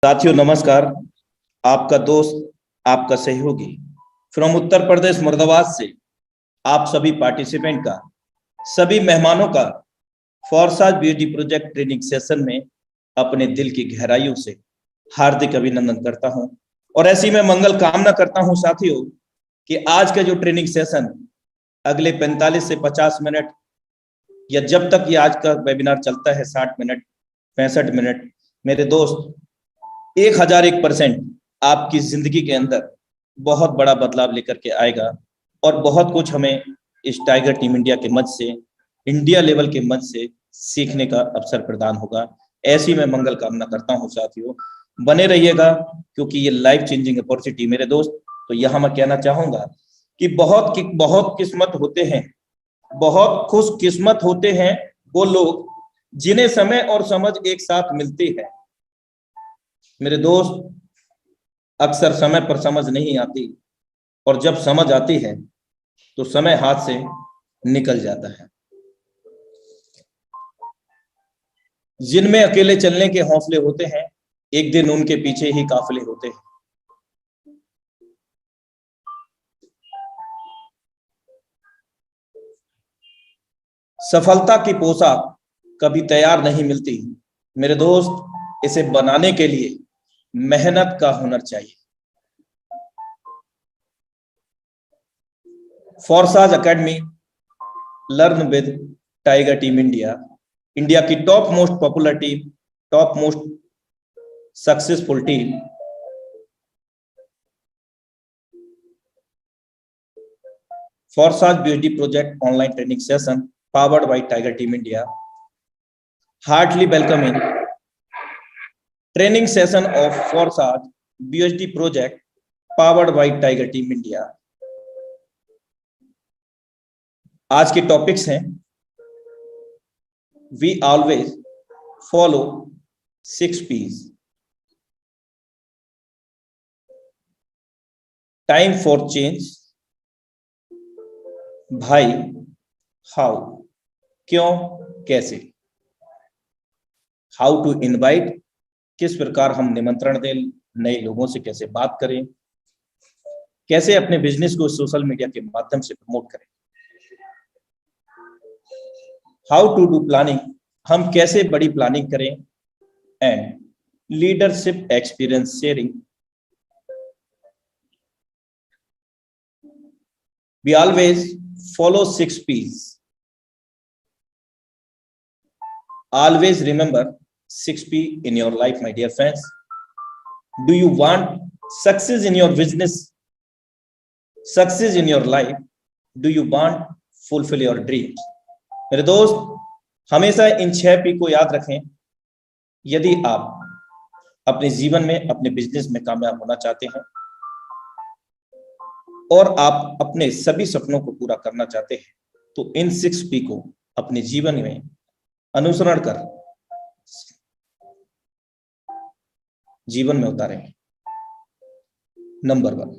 साथियों नमस्कार। आपका दोस्त, आपका सहयोगी फ्रॉम उत्तर प्रदेश मुर्दाबाद से आप सभी पार्टिसिपेंट का, सभी मेहमानों का फॉरसाज ब्यूटी प्रोजेक्ट ट्रेनिंग सेशन में अपने दिल की गहराइयों से हार्दिक अभिनंदन करता हूं और ऐसी मैं मंगल कामना करता हूं साथियों कि आज का जो ट्रेनिंग सेशन अगले 45 से 50 मिनट या जब तक ये आज का वेबिनार चलता है 60 मिनट 65 मिनट, मेरे दोस्त 1001% आपकी जिंदगी के अंदर बहुत बड़ा बदलाव लेकर के आएगा और बहुत कुछ हमें इस टाइगर टीम इंडिया के मंच से, इंडिया लेवल के मंच से सीखने का अवसर प्रदान होगा। ऐसी मैं मंगल कामना करता हूं साथियों, बने रहिएगा क्योंकि ये लाइफ चेंजिंग अपॉर्चुनिटी मेरे दोस्त। तो यहां मैं कहना चाहूंगा कि बहुत किस्मत होते हैं, बहुत खुश किस्मत होते हैं वो लोग जिन्हें समय और समझ एक साथ मिलती है। मेरे दोस्त, अक्सर समय पर समझ नहीं आती और जब समझ आती है तो समय हाथ से निकल जाता है। जिनमें अकेले चलने के हौसले होते हैं, एक दिन उनके पीछे ही काफिले होते हैं। सफलता की पोशाक कभी तैयार नहीं मिलती मेरे दोस्त, इसे बनाने के लिए मेहनत का हुनर चाहिए। Forsaj academy, learn with Tiger team India, India की top most popular team, top most successful team. Forsaj beauty project online training session powered by Tiger Team India. Heartily welcoming training session of Forsage BHD project powered by Tiger Team India. आज के topics हैं, we always follow 6 P's. Time for change, भाई, how, क्यों, कैसे। How to invite, किस प्रकार हम निमंत्रण दें, नए लोगों से कैसे बात करें, कैसे अपने बिजनेस को सोशल मीडिया के माध्यम से प्रमोट करें। हाउ टू डू प्लानिंग, हम कैसे बड़ी प्लानिंग करें। And leadership experience sharing. We always follow 6 P's. Always remember 6 P in your life, my dear friends. Do you want success in your business, success in your life? Do you want fulfill your dreams? मेरे दोस्त, हमेशा इन 6 P को याद रखें यदि आप अपने जीवन में, अपने बिजनेस में कामयाब होना चाहते हैं और आप अपने सभी सपनों को पूरा करना चाहते हैं, तो इन 6 P को अपने जीवन में अनुसरण कर जीवन में उतारें। Number 1,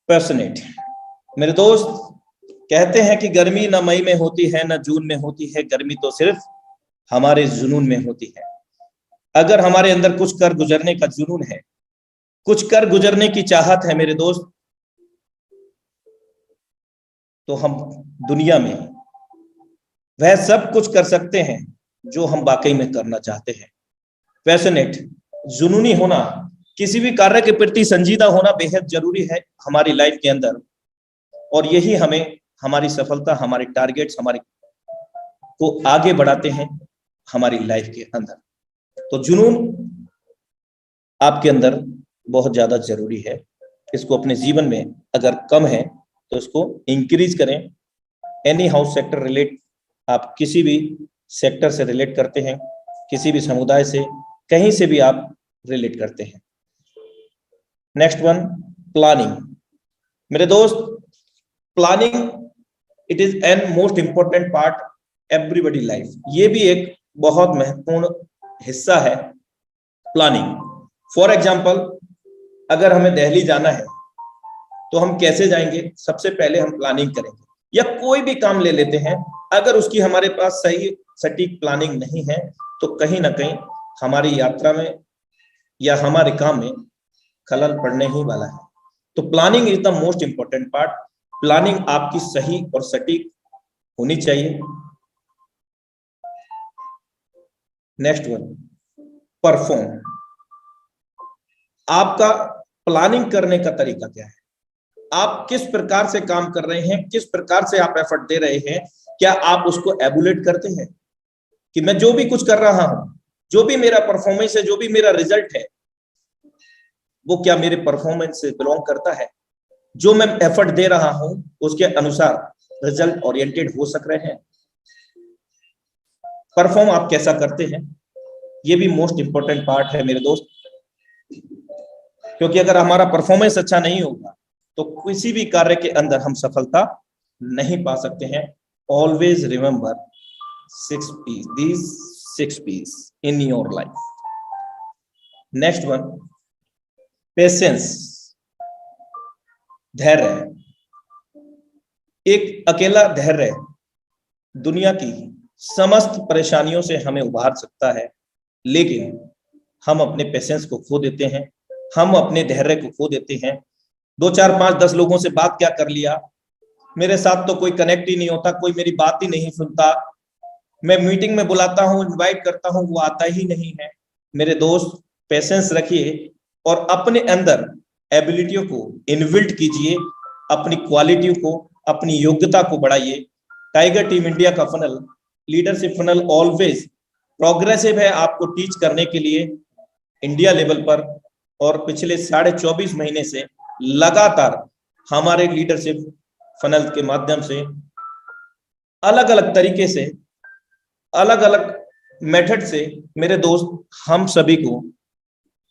passionate. मेरे दोस्त, कहते हैं कि गर्मी न मई में होती है न जून में होती है, गर्मी तो सिर्फ हमारे जुनून में होती है। अगर हमारे अंदर कुछ कर गुजरने का जुनून है, कुछ कर गुजरने की चाहत है मेरे दोस्त, तो हम दुनिया में वह सब कुछ कर सकते हैं जो हम वाकई में करना चाहते हैं। पैशनेट, जुनूनी होना, किसी भी कार्य के प्रति संजीदा होना बेहद जरूरी है हमारी लाइफ के अंदर, और यही हमें हमारी सफलता, हमारे टारगेट्स, हमारे को आगे बढ़ाते हैं हमारी लाइफ के अंदर। तो जुनून आपके अंदर बहुत ज्यादा जरूरी है। इसको अपने जीवन में अगर कम है तो इसको इंक्रीज करें। एनी हाउस सेक्टर रिलेट, आप किसी भी सेक्टर से रिलेट करते हैं, किसी भी समुदाय से, कहीं से भी आप रिलेट करते हैं। Next 1, planning. मेरे दोस्त, planning it is an most important part everybody life. ये भी एक बहुत महत्वपूर्ण हिस्सा है प्लानिंग। फॉर एग्जाम्पल, अगर हमें दिल्ली जाना है तो हम कैसे जाएंगे? सबसे पहले हम प्लानिंग करेंगे, या कोई भी काम ले लेते हैं, अगर उसकी हमारे पास सही सटीक प्लानिंग नहीं है तो कहीं ना कहीं हमारी यात्रा में या हमारे काम में खलल पड़ने ही वाला है। तो planning is the most important part. Planning आपकी सही और सटीक होनी चाहिए। Next one, perform. आपका प्लानिंग करने का तरीका क्या है? आप किस प्रकार से काम कर रहे हैं, किस प्रकार से आप एफर्ट दे रहे हैं? क्या आप उसको एबुलेट करते हैं कि मैं जो भी कुछ कर रहा हूं, जो भी मेरा परफॉर्मेंस है, जो भी मेरा रिजल्ट है, वो क्या मेरे परफॉर्मेंस से बिलोंग करता है? जो मैं एफर्ट दे रहा हूं उसके अनुसार रिजल्ट ओरिएंटेड हो सक रहे हैं? परफॉर्म आप कैसा करते हैं, ये भी मोस्ट इंपॉर्टेंट पार्ट है मेरे दोस्त। क्योंकि अगर हमारा परफॉर्मेंस अच्छा नहीं होगा तो किसी भी कार्य के अंदर हम सफलता नहीं पा सकते हैं। Always remember 6 P's, these 6 P's in your life. Next one, patience, धैर्य। एक अकेला धैर्य दुनिया की समस्त परेशानियों से हमें उबार सकता है, लेकिन हम अपने पेशेंस को खो देते हैं, हम अपने धैर्य को खो देते हैं। 2 4 5 10 लोगों से बात क्या कर लिया, मेरे साथ तो कोई कनेक्ट ही नहीं होता, कोई मेरी बात ही नहीं सुनता, मैं मीटिंग में बुलाता हूं, इनवाइट करता हूं, वो आता ही नहीं है। मेरे दोस्त, पेशेंस रखिए और अपने अंदर एबिलिटियों को इनबिल्ट कीजिए, अपनी क्वालिटी को, अपनी योग्यता को बढ़ाइए। टाइगर टीम इंडिया का funnel, leadership funnel always progressive है आपको टीच करने के लिए इंडिया लेवल पर। और पिछले 24.5 महीने से लगातार हमारे लीडरशिप फनल के माध्यम से अलग अलग तरीके से, अलग अलग मेथड से मेरे दोस्त हम सभी को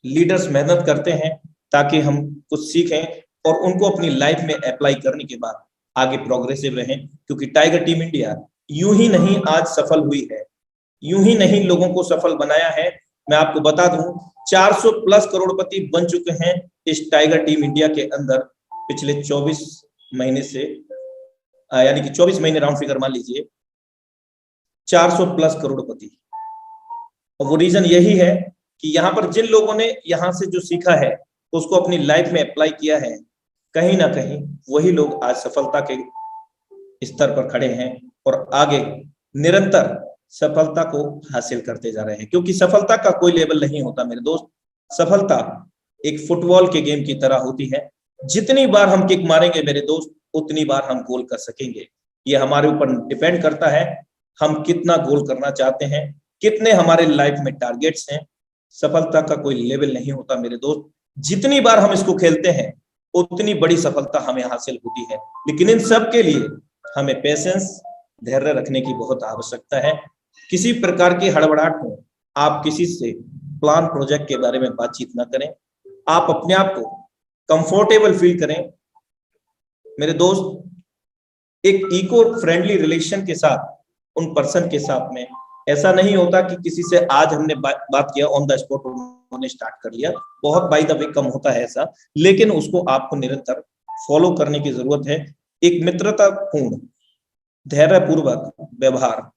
लीडर्स मेहनत करते हैं ताकि हम कुछ सीखें और उनको अपनी लाइफ में अप्लाई करने के बाद आगे प्रोग्रेसिव रहें। क्योंकि टाइगर टीम इंडिया यूं ही नहीं आज सफल हुई है, यूं ही नहीं लोगों को सफल बनाया है। मैं आपको बता दूं 400 प्लस करोड़पति बन चुके हैं इस टाइगर टीम इंडिया के अंदर पिछले 24 महीने से, यानी कि 24 महीने राउंड फिगर मान लीजिए 400 प्लस करोड़पति। और वो रीजन यही है कि यहाँ पर जिन लोगों ने यहाँ से जो सीखा है उसको अपनी लाइफ में अप्लाई किया है, कहीं ना कहीं वही लोग आज सफलता के स्तर पर खड़े हैं और आगे निरंतर सफलता को हासिल करते जा रहे हैं। क्योंकि सफलता का कोई लेवल नहीं होता मेरे दोस्त, सफलता एक फुटबॉल के गेम की तरह होती है। जितनी बार हम किक मारेंगे मेरे दोस्त, उतनी बार हम गोल कर सकेंगे। ये हमारे ऊपर डिपेंड करता है हम कितना गोल करना चाहते हैं, कितने हमारे लाइफ में टारगेट्स हैं। सफलता का कोई लेवल नहीं होता मेरे दोस्त, जितनी बार हम इसको खेलते हैं उतनी बड़ी सफलता हमें हासिल होती है। लेकिन इन सब के लिए हमें पेशेंस, धैर्य रखने की बहुत आवश्यकता है। किसी प्रकार की हड़बड़ाहट हो, आप किसी से प्लान प्रोजेक्ट के बारे में बातचीत ना करें, आप अपने आप को कंफर्टेबल फील करें मेरे दोस्त। एक इको फ्रेंडली रिलेशन के साथ, उन पर्सन के साथ में ऐसा नहीं होता कि किसी से आज हमने बात किया ऑन द स्पॉट उन्होंने स्टार्ट कर लिया, बहुत बाय द वे कम होता है ऐसा, लेकिन उसको आपको निरंतर फॉलो करने की जरूरत है। एक मित्रतापूर्ण, धैर्यपूर्वक व्यवहार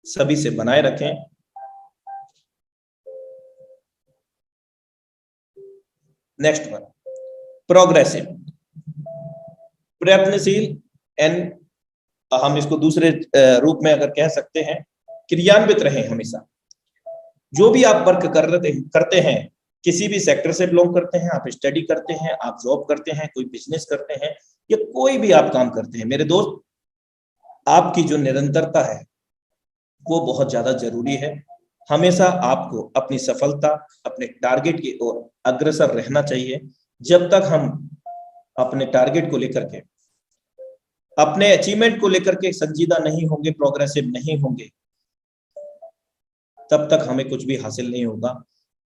सभी से बनाए रखें। नेक्स्ट वन, प्रोग्रेसिव, प्रयत्नशील एंड हम इसको दूसरे रूप में अगर कह सकते हैं क्रियान्वित रहें हमेशा। जो भी आप वर्क करते हैं, किसी भी सेक्टर से बिलोंग करते हैं, आप स्टडी करते हैं, आप जॉब करते हैं, कोई बिजनेस करते हैं या कोई भी आप काम करते हैं मेरे दोस्त, आपकी जो निरंतरता है वो बहुत ज्यादा जरूरी है। हमेशा आपको अपनी सफलता, अपने टारगेट की ओर अग्रसर रहना चाहिए। जब तक हम अपने टारगेट को लेकर के, अपने अचीवमेंट को लेकर के संजीदा नहीं होंगे, प्रोग्रेसिव नहीं होंगे, तब तक हमें कुछ भी हासिल नहीं होगा।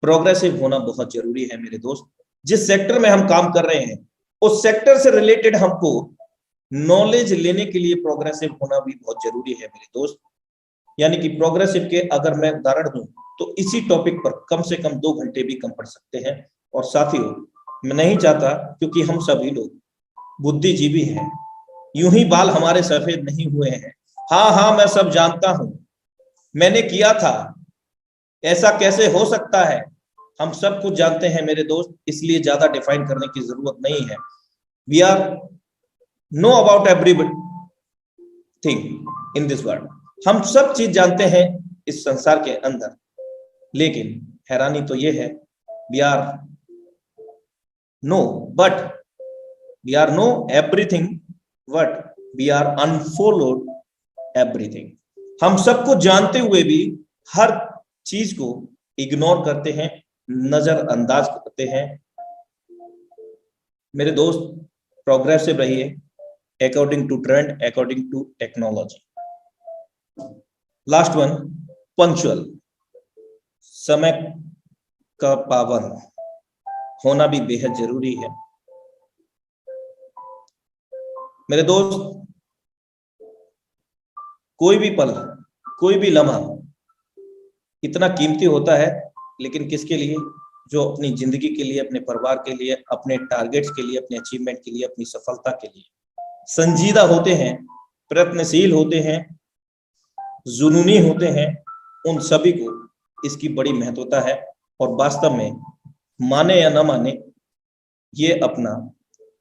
प्रोग्रेसिव होना बहुत जरूरी है मेरे दोस्त। जिस सेक्टर में हम काम कर रहे हैं उस सेक्टर से रिलेटेड हमको नॉलेज लेने के लिए प्रोग्रेसिव होना भी बहुत जरूरी है मेरे दोस्त। यानी कि प्रोग्रेसिव के अगर मैं उदाहरण दूं तो इसी टॉपिक पर कम से कम 2 घंटे भी कम पढ़ सकते हैं। और साथियों, मैं नहीं चाहता, क्योंकि हम सभी लोग बुद्धिजीवी हैं, यूं ही बाल हमारे सफेद नहीं हुए हैं। हाँ, मैं सब जानता हूं, मैंने किया था, ऐसा कैसे हो सकता है, हम सब कुछ जानते हैं मेरे दोस्त, इसलिए ज्यादा डिफाइन करने की जरूरत नहीं है। We are know about everything in this world. हम सब चीज जानते हैं इस संसार के अंदर, लेकिन हैरानी तो ये है, we are know but we are know everything but we are unfollowed everything. हम सब कुछ जानते हुए भी हर चीज को इग्नोर करते हैं, नजरअंदाज करते हैं। मेरे दोस्त, प्रोग्रेसिव रहिए according to trend, according to technology. Last one, punctual, समय का पाबंद होना भी बेहद जरूरी है। मेरे दोस्त, कोई भी पल, कोई भी लम्हा इतना कीमती होता है, लेकिन किसके लिए? जो अपनी जिंदगी के लिए, अपने परिवार के लिए, अपने टारगेट्स के लिए, अपने अचीवमेंट के लिए, अपनी सफलता के लिए संजीदा होते हैं, प्रयत्नशील होते हैं, जुनूनी होते हैं, उन सभी को इसकी बड़ी महत्वता है। और वास्तव में माने या ना माने, ये अपना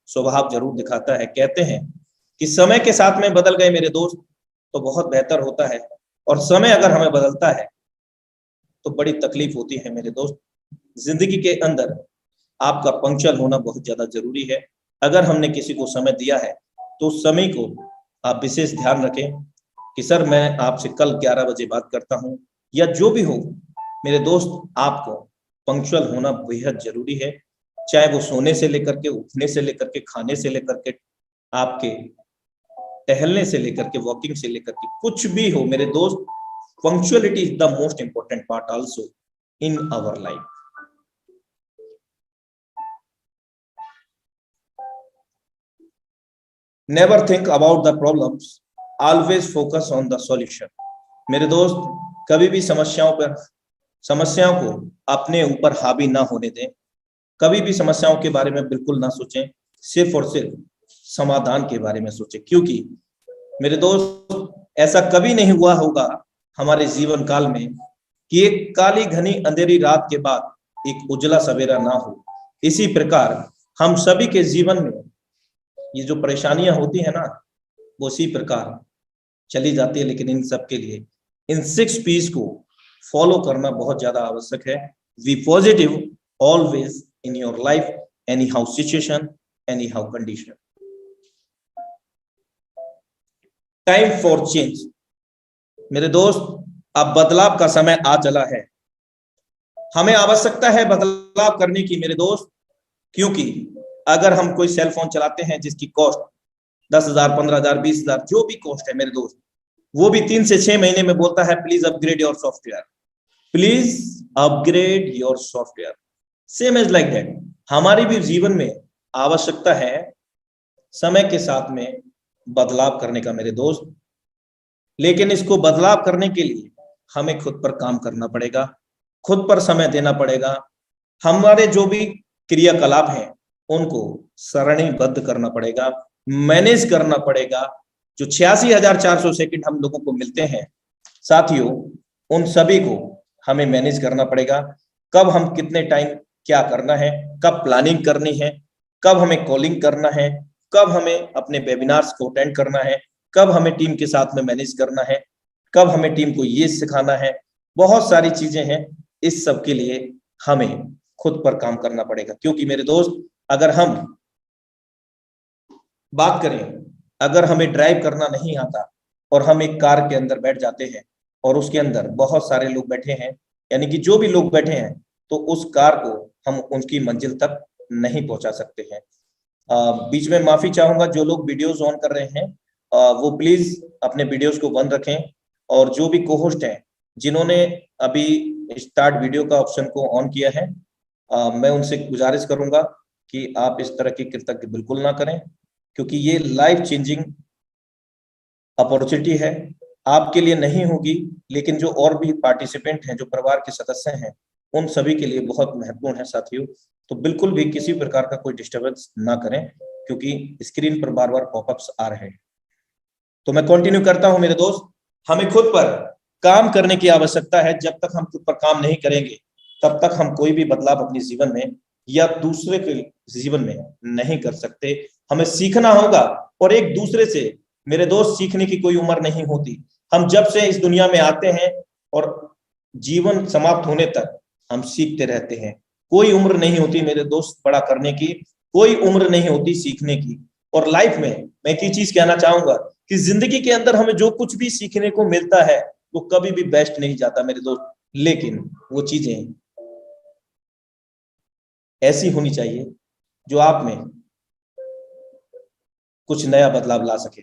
स्वभाव जरूर दिखाता है। कहते हैं कि समय के साथ में बदल गए मेरे दोस्त तो बहुत बेहतर होता है, और समय अगर हमें बदलता है तो बड़ी तकलीफ होती है मेरे दोस्त। जिंदगी के अंदर आपका पंक्चुअल होना बहुत ज्यादा जरूरी है। अगर हमने किसी को समय दिया है तो उस समय को आप विशेष ध्यान रखें कि सर मैं आपसे कल 11 बजे बात करता हूं, या जो भी हो मेरे दोस्त, आपको पंक्चुअल होना बेहद जरूरी है। चाहे वो सोने से लेकर के, उठने से लेकर के, खाने से लेकर के, आपके टहलने से लेकर के, वॉकिंग से लेकर के, कुछ भी हो मेरे दोस्त, punctuality is the most important part also in our life. Never think about the problems, always focus on the solution. मेरे दोस्त, कभी भी समस्याओं को अपने ऊपर हावी ना होने दें। कभी भी समस्याओं के बारे में बिल्कुल ना सोचें, सिर्फ और सिर्फ समाधान के बारे में सोचें। क्योंकि मेरे दोस्त, ऐसा कभी नहीं हुआ होगा हमारे जीवन काल में कि एक काली घनी अंधेरी रात के बाद एक उजला सवेरा ना हो। इसी प्रकार हम सभी के जीवन में ये जो परेशानियां होती है ना, वो इसी प्रकार चली जाती है। लेकिन इन सब के लिए इन 6 P's को फॉलो करना बहुत ज्यादा आवश्यक है। Be positive always in your life, any how situation, any how condition. Time for change. मेरे दोस्त, अब बदलाव का समय आ चला है। हमें आवश्यकता है बदलाव करने की मेरे दोस्त, क्योंकि अगर हम कोई सेल फोन चलाते हैं जिसकी कॉस्ट 10,000, 15,000, 20,000 जो भी कॉस्ट है मेरे दोस्त, वो भी 3 से 6 महीने में बोलता है please upgrade your software, please upgrade your software. Same as like that, हमारी भी जीवन में आवश्यकता है समय के साथ में बदलाव करने का मेरे दोस्त। लेकिन इसको बदलाव करने के लिए हमें खुद पर काम करना पड़ेगा, खुद पर समय देना पड़ेगा। हमारे जो भी क्रियाकलाप हैं उनको सारणीबद्ध करना पड़ेगा, मैनेज करना पड़ेगा। जो 86,400 सेकंड हम लोगों को मिलते हैं साथियों, उन सभी को हमें मैनेज करना पड़ेगा। कब हम कितने टाइम क्या करना है, कब प्लानिंग करनी है, कब हमें कॉलिंग करना है, कब हमें अपने वेबिनार्स को अटेंड करना है, कब हमें टीम के साथ में मैनेज करना है, कब हमें टीम को ये सिखाना है। बहुत सारी चीजें हैं, इस सब के लिए हमें खुद पर काम करना पड़ेगा। क्योंकि मेरे दोस्त, अगर हम बात करें, अगर हमें ड्राइव करना नहीं आता और हम एक कार के अंदर बैठ जाते हैं और उसके अंदर बहुत सारे लोग बैठे हैं, यानी कि जो भी लोग बैठे हैं, तो उस कार को हम उनकी मंजिल तक नहीं पहुंचा सकते हैं। बीच में माफी चाहूंगा, जो लोग वीडियोस ऑन कर रहे हैं वो प्लीज अपने वीडियोस को बंद रखें। और जो भी को-होस्ट हैं जिन्होंने अभी स्टार्ट वीडियो का ऑप्शन को ऑन किया है, मैं उनसे गुजारिश करूंगा कि आप इस तरह की कृतज्ञ बिल्कुल ना करें, क्योंकि ये लाइफ चेंजिंग अपॉर्चुनिटी है। आपके लिए नहीं होगी, लेकिन जो और भी पार्टिसिपेंट हैं, जो परिवार के सदस्य हैं, उन सभी के लिए बहुत महत्वपूर्ण है साथियों। तो बिल्कुल भी किसी प्रकार का कोई डिस्टर्बेंस ना करें, क्योंकि स्क्रीन पर बार बार पॉपअप्स आ रहे हैं। तो मैं कंटिन्यू करता हूं मेरे दोस्त, हमें खुद पर काम करने की आवश्यकता है। जब तक हम खुद पर काम नहीं करेंगे तब तक हम कोई भी बदलाव अपने जीवन में या दूसरे के जीवन में नहीं कर सकते। हमें सीखना होगा, और एक दूसरे से मेरे दोस्त सीखने की कोई उम्र नहीं होती। हम जब से इस दुनिया में आते हैं और जीवन समाप्त होने तक हम सीखते रहते हैं। कोई उम्र नहीं होती मेरे दोस्त बड़ा करने की, कोई उम्र नहीं होती सीखने की। और लाइफ में मैं एक ही चीज कहना चाहूंगा कि जिंदगी के अंदर हमें जो कुछ भी सीखने को मिलता है वो कभी भी बेस्ट नहीं जाता मेरे दोस्त, लेकिन वो चीजें ऐसी होनी चाहिए जो आप में कुछ नया बदलाव ला सके,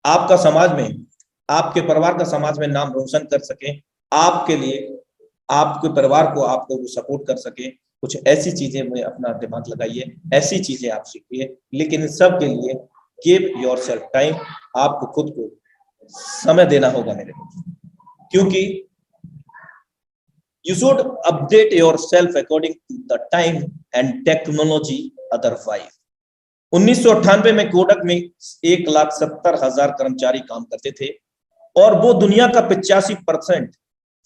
आपका समाज में, आपके परिवार का समाज में नाम रोशन कर सके, आपके लिए, आपके परिवार को, आपको वो सपोर्ट कर सके। कुछ ऐसी चीजें में अपना दिमाग लगाइए, ऐसी चीजें आप सीखिए, लेकिन इन सब के लिए गिव योरसेल्फ टाइम। आपको खुद को समय देना होगा मेरे दोस्त, क्योंकि you should update yourself according to the time and technology otherwise। 1998 में कोडक में 1,70,000 कर्मचारी काम करते थे और वो दुनिया का 85%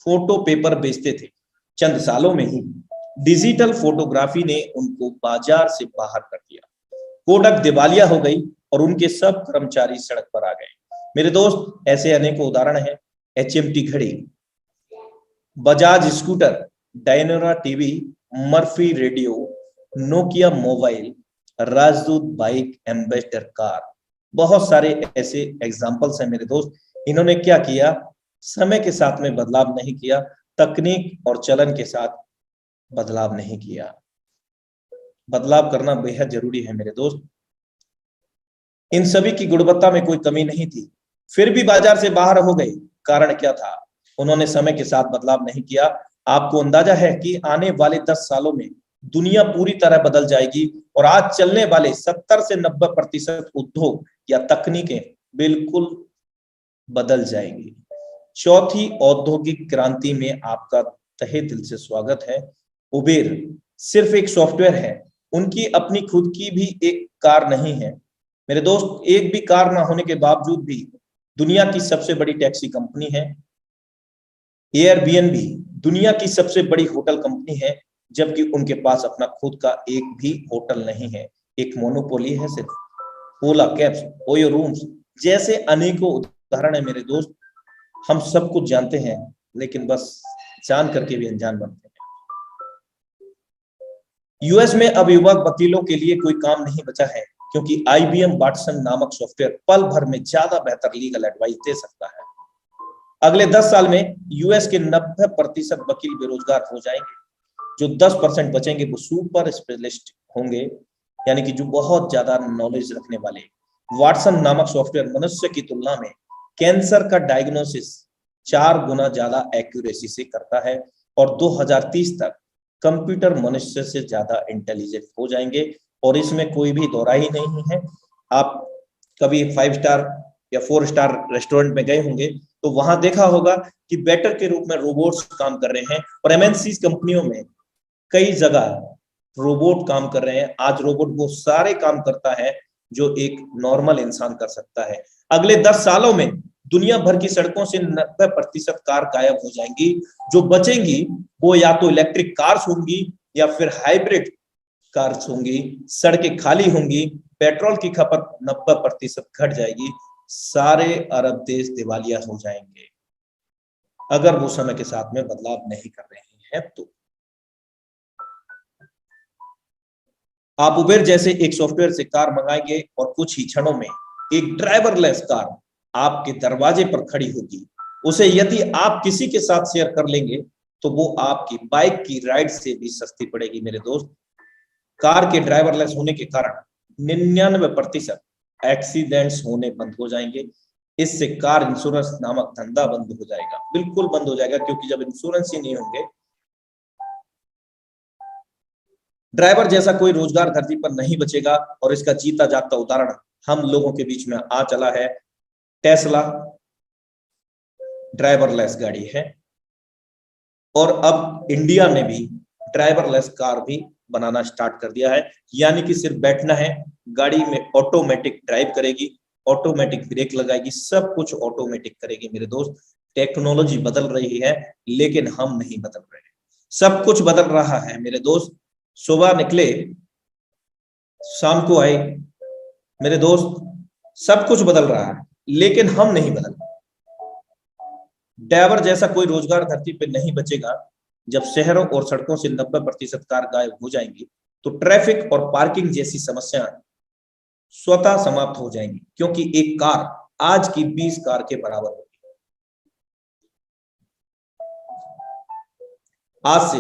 फोटो पेपर बेचते थे। चंद सालों में ही डिजिटल फोटोग्राफी ने उनको बाजार से बाहर कर दिया। कोडक दिवालिया हो गई और उनके सब कर्मचारी सड़क पर आ गए। मेरे दोस्त, ऐसे अनेकों उदाहरण हैं। HMT घड़ी, Bajaj scooter, Dyanora TV, Murphy radio, Nokia mobile, राजदूत बाइक, एम्बेसडर कार, बहुत सारे ऐसे एग्जाम्पल्स हैं मेरे दोस्त। इन्होंने क्या किया? समय के साथ में बदलाव नहीं किया, तकनीक और चलन के साथ बदलाव नहीं किया। बदलाव करना बेहद जरूरी है मेरे दोस्त। इन सभी की गुणवत्ता में कोई कमी नहीं थी, फिर भी बाजार से बाहर हो गई। कारण क्या था? उन्होंने समय के साथ बदलाव नहीं किया। आपको अंदाजा है कि आने वाले 10 सालों में दुनिया पूरी तरह बदल जाएगी और आज चलने वाले 70 से 90% उद्योग या तकनीकें बिल्कुल बदल जाएंगी। चौथी औद्योगिक क्रांति में आपका तहे दिल से स्वागत है। उबेर सिर्फ एक सॉफ्टवेयर है, उनकी अपनी खुद की भी एक कार नहीं है मेरे दोस्त। एक भी कार ना होने के बावजूद भी दुनिया की सबसे बड़ी टैक्सी कंपनी है। एयरबीएनबी दुनिया की सबसे बड़ी होटल कंपनी है, जबकि उनके पास अपना खुद का एक भी होटल नहीं है, एक मोनोपोली है सिर्फ। ओला कैब्स, ओयो रूम्स जैसे अनेकों उदाहरण है मेरे दोस्त। हम सब कुछ जानते हैं, लेकिन बस जान करके भी अनजान बनते हैं। यूएस में अब युवक वकीलों के लिए कोई काम नहीं बचा है, क्योंकि IBM वाटसन नामक सॉफ्टवेयर पल भर में ज्यादा बेहतर लीगल एडवाइस दे सकता है। अगले 10 साल में यूएस के 90% वकील बेरोजगार हो जाएंगे। जो 10% बचेंगे वो सुपर स्पेशलिस्ट होंगे, यानी कि जो बहुत ज्यादा नॉलेज रखने वाले। वाटसन नामक सॉफ्टवेयर मनुष्य की तुलना में कैंसर का डायग्नोसिस 4 गुना ज्यादा एक्यूरेसी से करता है और 2030 तक कंप्यूटर मनुष्य से ज्यादा इंटेलिजेंट हो जाएंगे, और इसमें कोई भी दोहराई नहीं है। आप कभी 5 स्टार या 4 स्टार रेस्टोरेंट में गए होंगे तो वहां देखा होगा कि वेटर के रूप में रोबोट्स काम कर रहे हैं, और MNC कंपनियों में कई जगह रोबोट काम कर रहे हैं। आज रोबोट वो सारे काम करता है जो एक नॉर्मल इंसान कर सकता है। अगले 10 सालों में दुनिया भर की सड़कों से 90% कार गायब हो जाएंगी। जो बचेंगी वो या तो इलेक्ट्रिक कार्स होंगी या फिर हाइब्रिड कार्स होंगी। सड़कें खाली होंगी, पेट्रोल की खपत 90% घट जाएगी। सारे अरब देश दिवालिया हो जाएंगे अगर वो समय के साथ में बदलाव नहीं कर रहे हैं तो। आप उबेर जैसे एक सॉफ्टवेयर से कार मंगाएंगे और कुछ ही क्षणों में एक ड्राइवरलेस कार आपके दरवाजे पर खड़ी होगी। उसे यदि आप किसी के साथ शेयर कर लेंगे तो वो आपकी बाइक की राइड से भी सस्ती पड़ेगी मेरे दोस्त। कार के ड्राइवरलेस होने के कारण 99% एक्सीडेंट्स होने बंद हो जाएंगे। इससे कार इंश्योरेंस नामक धंधा बंद हो जाएगा, बिल्कुल बंद हो जाएगा, क्योंकि जब इंश्योरेंस ही नहीं होंगे, ड्राइवर जैसा कोई रोजगार धरती पर नहीं बचेगा। और इसका जीता जागता उदाहरण हम लोगों के बीच में आ चला है। टेस्ला ड्राइवरलेस गाड़ी है, और अब इंडिया ने भी ड्राइवरलेस कार भी बनाना स्टार्ट कर दिया है। यानी कि सिर्फ बैठना है, गाड़ी में ऑटोमेटिक ड्राइव करेगी, ऑटोमेटिक ब्रेक लगाएगी, सब कुछ ऑटोमेटिक करेगी मेरे दोस्त। टेक्नोलॉजी बदल रही है, लेकिन हम नहीं बदल रहे। सब कुछ बदल रहा है मेरे दोस्त। सुबह निकले, शाम को आए मेरे दोस्त, सब कुछ बदल रहा है, लेकिन हम नहीं बदल। ड्राइवर जैसा कोई रोजगार धरती पे नहीं बचेगा। जब शहरों और सड़कों से 90% कार गायब हो जाएंगी, तो ट्रैफिक और पार्किंग जैसी समस्या स्वतः समाप्त हो जाएंगी, क्योंकि एक कार आज की 20 कार के बराबर होगी। आज से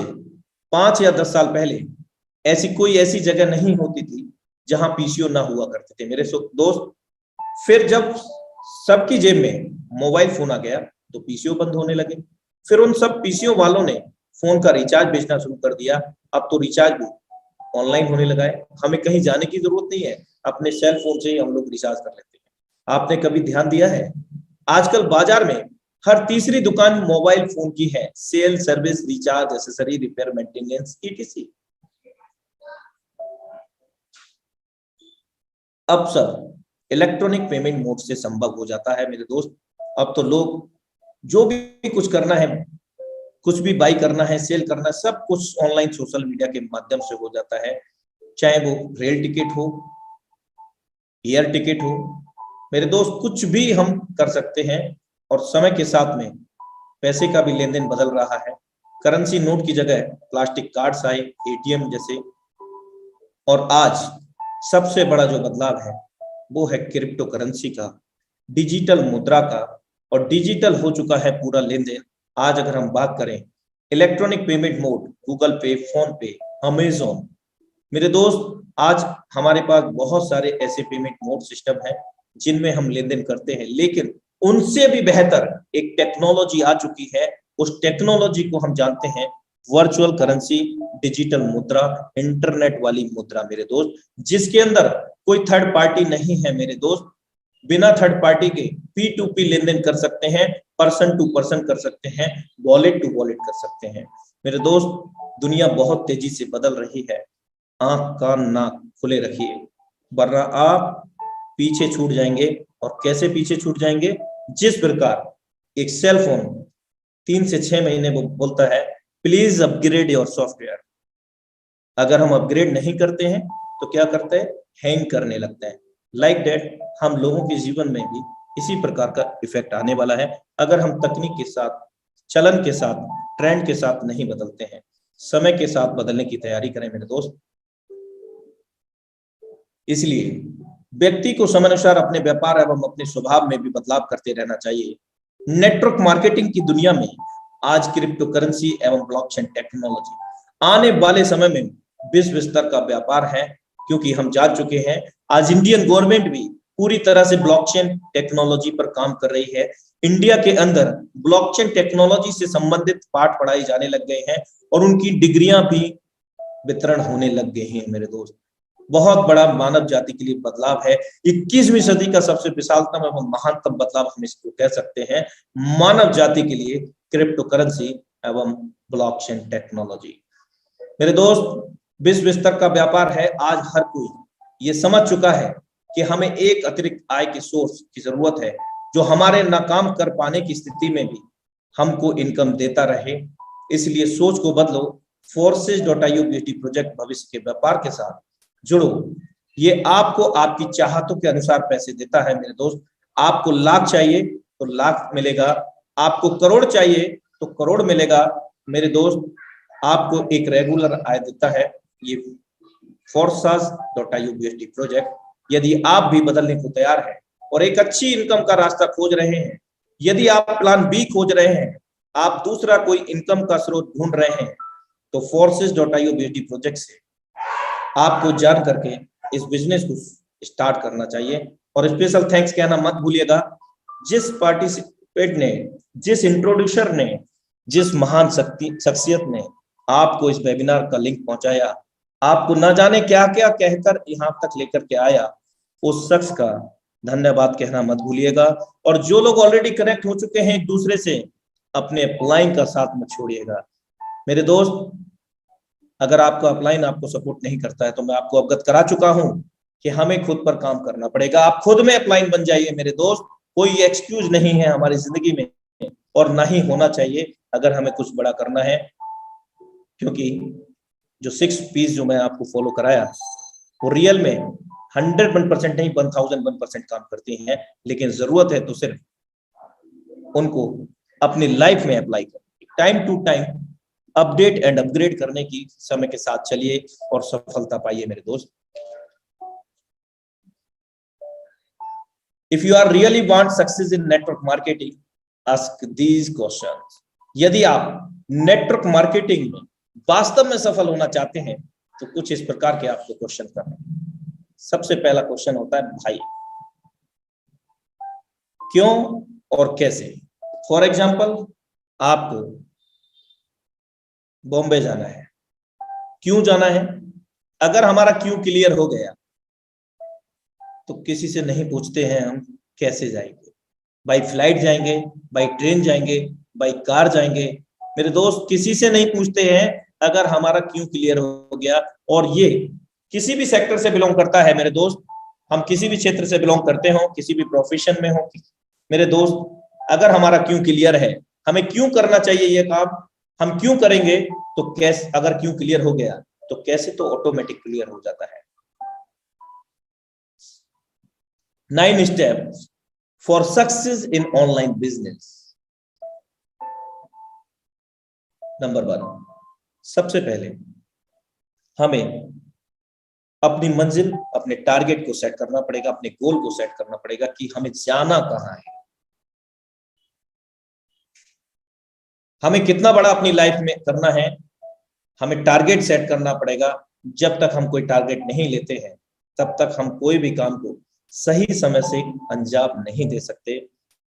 5 या 10 साल पहले ऐसी जगह नहीं होती थी जहां पीसीओ ना हुआ करते थे मेरे दोस्त। फिर जब सबकी जेब में मोबाइल फोन आ गया, तो पीसीओ बंद होने लगे। फिर उन सब पीसीओ वालों ने फोन का रिचार्ज बेचना शुरू कर दिया। अब तो रिचार्ज भी ऑनलाइन होने लगा है, हमें कहीं जाने की जरूरत नहीं है, अपने सेल फोन से ही हम लोग रिचार्ज कर लेते हैं। आपने कभी ध्यान दिया है, आजकल बाजार में हर तीसरी दुकान मोबाइल फोन की है। Sale, service, recharge, accessory, repair, maintenance, etc. अब सब इलेक्ट्रॉनिक पेमेंट मोड से संभव हो जाता है मेरे दोस्त। अब तो लोग जो भी कुछ करना है, कुछ भी बाई करना है, सेल करना है, सब कुछ ऑनलाइन सोशल मीडिया के माध्यम से हो जाता है। चाहे वो रेल टिकट हो, एयर टिकट हो, मेरे दोस्त कुछ भी हम कर सकते हैं। और समय के साथ में पैसे का भी लेन देन बदल रहा है। करेंसी नोट की जगह प्लास्टिक कार्ड्स आए, एटीएम जैसे। और आज सबसे बड़ा जो बदलाव है वो है क्रिप्टो करेंसी का, डिजिटल मुद्रा का। और डिजिटल हो चुका है पूरा लेन देन। आज अगर हम बात करें इलेक्ट्रॉनिक पेमेंट मोड, गूगल पे, फोन पे, अमेजोन, मेरे दोस्त आज हमारे पास बहुत सारे ऐसे पेमेंट मोड सिस्टम है जिनमें हम लेन देन करते हैं। लेकिन उनसे भी बेहतर एक टेक्नोलॉजी आ चुकी है। उस टेक्नोलॉजी को हम जानते हैं वर्चुअल करेंसी, डिजिटल मुद्रा, इंटरनेट वाली मुद्रा मेरे दोस्त, जिसके अंदर कोई थर्ड पार्टी नहीं है मेरे दोस्त। बिना थर्ड पार्टी के P2P लेन देन कर सकते हैं, पर्सन टू पर्सन कर सकते हैं, वॉलेट टू वॉलेट कर सकते हैं मेरे दोस्त। दुनिया बहुत तेजी से बदल रही है, आंख कान नाक खुले रखिए, वरना आप पीछे छूट जाएंगे। और कैसे पीछे छूट जाएंगे? जिस प्रकार एक सेल फोन 3 से 6 महीने वो बोलता है प्लीज अपग्रेड योर सॉफ्टवेयर, अगर हम अपग्रेड नहीं करते हैं तो क्या करते हैं? हैंग करने लगता है। लाइक दैट हम लोगों के जीवन में भी इसी प्रकार का इफेक्ट आने वाला है, अगर हम तकनीक के साथ, चलन के साथ, ट्रेंड के साथ नहीं बदलते हैं, समय के साथ बदलने की तैयारी करें मेरे दोस्त। इसलिए व्यक्ति को समयानुसार अपने व्यापार एवं अपने स्वभाव में भी बदलाव करते रहना चाहिए। नेटवर्क मार्केटिंग की दुनिया में आज क्रिप्टो करेंसी एवं ब्लॉकचेन टेक्नोलॉजी आने वाले समय में विश्व स्तर का व्यापार है, क्योंकि हम जान चुके हैं आज इंडियन गवर्नमेंट भी पूरी तरह से ब्लॉकचेन टेक्नोलॉजी पर काम कर रही है। इंडिया के अंदर ब्लॉकचेन टेक्नोलॉजी से संबंधित पाठ पढ़ाए जाने लग गए हैं और उनकी डिग्रियां भी वितरण होने लग गए हैं मेरे दोस्त। बहुत बड़ा मानव जाति के लिए बदलाव है। 21वीं सदी का सबसे विशालतम एवं महानतम बदलाव हम इसको कह सकते हैं मानव जाति के लिए, क्रिप्टो करेंसी एवं ब्लॉकचेन टेक्नोलॉजी। मेरे दोस्त, विश्व स्तर का व्यापार है। आज हर कोई ये समझ चुका है कि हमें एक अतिरिक्त आय के सोर्स की जरूरत है, जो हमारे नाकाम कर पाने की स्थिति में भी हमको इनकम देता रहे। इसलिए सोच को बदलो। Forces.io BSD प्रोजेक्ट भविष्य के व्यापार के साथ जुड़ो। ये आपको आपकी चाहतों के अनुसार पैसे देता है मेरे दोस्त। आपको लाख चाहिए तो लाख मिलेगा, आपको करोड़ चाहिए तो करोड़ मिलेगा मेरे दोस्त। आपको एक रेगुलर आय देता है ये Forces.io BSD प्रोजेक्ट। यदि आप भी बदलने को तैयार हैं और एक अच्छी इनकम का रास्ता खोज रहे हैं, यदि आप प्लान बी खोज रहे हैं, आप दूसरा कोई इनकम का स्रोत ढूंढ रहे हैं, तो Forces.io BSD प्रोजेक्ट से आपको जान करके इस बिजनेस को स्टार्ट करना चाहिए। और स्पेशल थैंक्स कहना मत भूलिएगा, जिस पार्टिसिपेट ने, जिस इंट्रोड्यूसर ने, जिस महान शख्सियत ने आपको इस वेबिनार का लिंक पहुंचाया, आपको न जाने क्या क्या कहकर यहाँ तक लेकर के आया, उस शख्स का धन्यवाद कहना मत भूलिएगा। और जो लोग ऑलरेडी कनेक्ट हो चुके हैं एक दूसरे से, अपने अपलाइन का साथ मत छोड़िएगा मेरे दोस्त। अगर आपका अपलाइन आपको सपोर्ट नहीं करता है तो मैं आपको अवगत करा चुका हूं कि हमें खुद पर काम करना पड़ेगा। आप खुद में अपलाइन बन जाइए मेरे दोस्त। कोई एक्सक्यूज नहीं है हमारी जिंदगी में और ना ही होना चाहिए। अगर हमें कुछ बड़ा करना है क्योंकि जो 6 P's जो मैं आपको फॉलो कराया वो रियल में 101% नहीं 1001% काम करती हैं, लेकिन जरूरत है तो सिर्फ उनको अपनी लाइफ में अप्लाई करें। Time to time update and upgrade करने की समय के साथ चलिए और सफलता पाइए मेरे दोस्त। If you are really want success in network marketing, ask these questions. यदि आप नेटवर्क मार्केटिंग में वास्तव में सफल होना चाहते हैं तो कुछ इस प्रकार के आपको क्वेश्चन करने हैं। सबसे पहला क्वेश्चन होता है भाई क्यों और कैसे। फॉर एग्जाम्पल आपको बॉम्बे जाना है, क्यों जाना है? अगर हमारा क्यों क्लियर हो गया तो किसी से नहीं पूछते हैं हम कैसे जाएंगे। बाई फ्लाइट जाएंगे, बाई ट्रेन जाएंगे, बाई कार जाएंगे। मेरे दोस्त किसी से नहीं पूछते हैं अगर हमारा क्यों क्लियर हो गया। और ये किसी भी सेक्टर से बिलोंग करता है मेरे दोस्त, हम किसी भी क्षेत्र से बिलोंग करते हो, किसी भी प्रोफेशन में हो मेरे दोस्त, अगर हमारा क्यों क्लियर है, हमें क्यों करना चाहिए ये काम, हम क्यों करेंगे, तो कैसे अगर क्यों क्लियर हो गया तो कैसे तो ऑटोमेटिक क्लियर हो जाता है। 9 steps for success in online business। Number 1, सबसे पहले हमें अपनी मंजिल, अपने टारगेट को सेट करना पड़ेगा, अपने गोल को सेट करना पड़ेगा कि हमें जाना कहां है, हमें कितना बड़ा अपनी लाइफ में करना है। हमें टारगेट सेट करना पड़ेगा। जब तक हम कोई टारगेट नहीं लेते हैं तब तक हम कोई भी काम को सही समय से अंजाम नहीं दे सकते।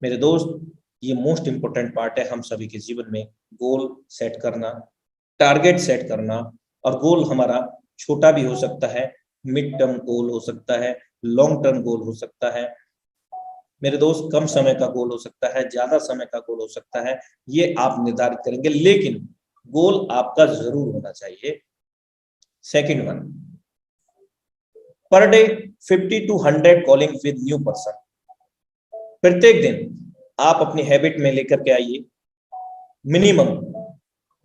मेरे दोस्त, ये मोस्ट इंपोर्टेंट पार्ट है हम सभी के जीवन में, गोल सेट करना, टारगेट सेट करना। और गोल हमारा छोटा भी हो सकता है, मिड टर्म गोल हो सकता है, लॉन्ग टर्म गोल हो सकता है। मेरे दोस्त, कम समय का गोल हो सकता है, ज्यादा समय का गोल हो सकता है, ये आप निर्धारित करेंगे, लेकिन गोल आपका जरूर होना चाहिए। Second one, per day 50 to 100 calling with new person. प्रत्येक दिन आप अपनी हैबिट में लेकर के आइए, मिनिमम